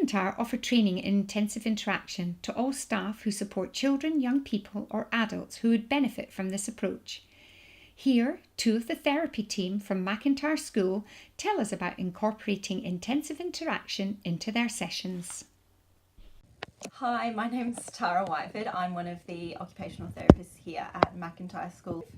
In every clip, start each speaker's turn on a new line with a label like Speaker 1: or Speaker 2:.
Speaker 1: McIntyre offer training in intensive interaction to all staff who support children, young people or adults who would benefit from this approach. Here, two of the therapy team from McIntyre School tell us about incorporating intensive interaction into their sessions.
Speaker 2: Hi, my name's Tara Whiteford. I'm one of the occupational therapists here at McIntyre School.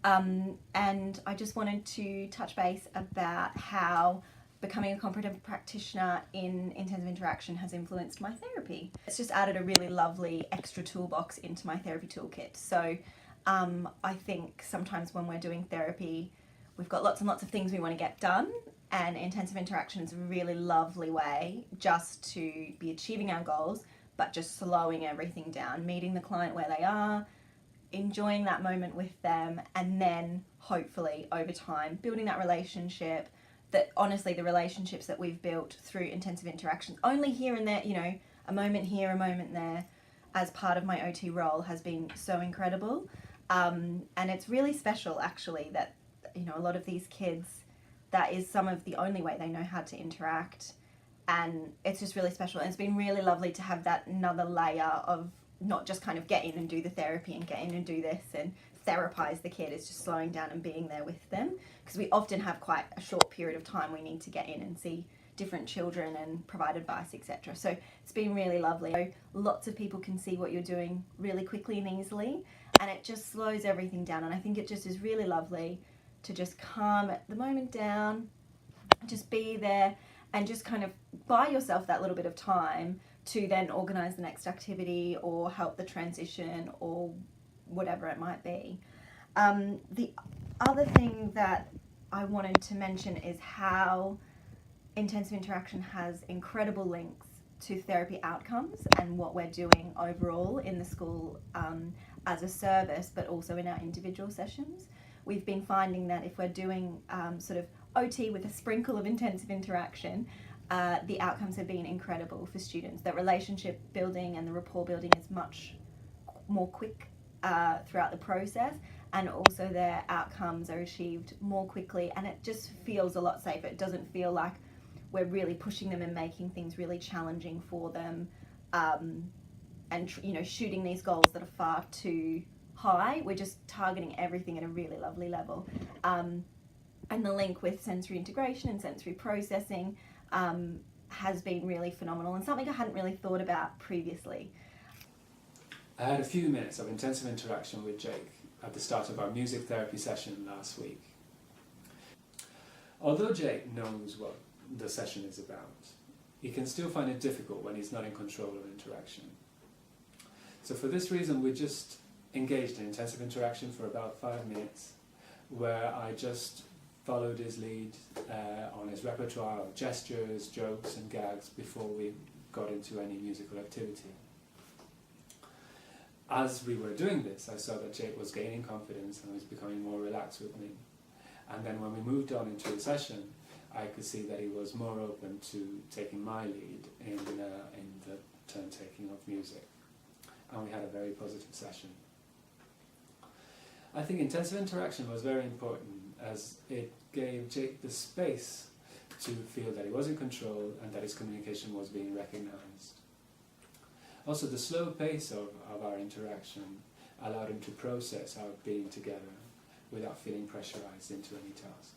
Speaker 2: And I just wanted to touch base about how becoming a competent practitioner in intensive interaction has influenced my therapy. It's just added a really lovely extra toolbox into my therapy toolkit. So I think sometimes when we're doing therapy, we've got lots and lots of things we want to get done, and intensive interaction is a really lovely way just to be achieving our goals, but just slowing everything down, meeting the client where they are, enjoying that moment with them, and then hopefully over time building that relationship. That honestly, the relationships that we've built through intensive interaction, only here and there, you know, a moment here, a moment there, as part of my OT role has been so incredible. And it's really special actually that, you know, a lot of these kids, that is some of the only way they know how to interact. And it's just really special. And it's been really lovely to have that another layer of not just kind of get in and do the therapy and get in and do this and therapize the kid. It's just slowing down and being there with them, because we often have quite a short period of time we need to get in and see different children and provide advice, etc. So it's been really lovely. Lots of people can see what you're doing really quickly and easily, and it just slows everything down. And I think it just is really lovely to just calm the moment down, just be there, and just kind of buy yourself that little bit of time to then organise the next activity or help the transition or whatever it might be. The other thing that I wanted to mention is how intensive interaction has incredible links to therapy outcomes and what we're doing overall in the school as a service, but also in our individual sessions. We've been finding that if we're doing sort of OT with a sprinkle of intensive interaction, the outcomes have been incredible for students. That relationship building and the rapport building is much more quick throughout the process, and also their outcomes are achieved more quickly, and it just feels a lot safer. It doesn't feel like we're really pushing them and making things really challenging for them, and you know, shooting these goals that are far too high. We're just targeting everything at a really lovely level. And the link with sensory integration and sensory processing has been really phenomenal, and something I hadn't really thought about previously.
Speaker 3: I had a few minutes of intensive interaction with Jake at the start of our music therapy session last week. Although Jake knows what the session is about, he can still find it difficult when he's not in control of interaction. So for this reason, we just engaged in intensive interaction for about 5 minutes, where I just followed his lead on his repertoire of gestures, jokes and gags before we got into any musical activity. As we were doing this, I saw that Jake was gaining confidence and was becoming more relaxed with me. And then when we moved on into the session, I could see that he was more open to taking my lead in the turn-taking of music. And we had a very positive session. I think intensive interaction was very important, as it gave Jake the space to feel that he was in control and that his communication was being recognized. Also, the slow pace of our interaction allowed him to process our being together without feeling pressurized into any task.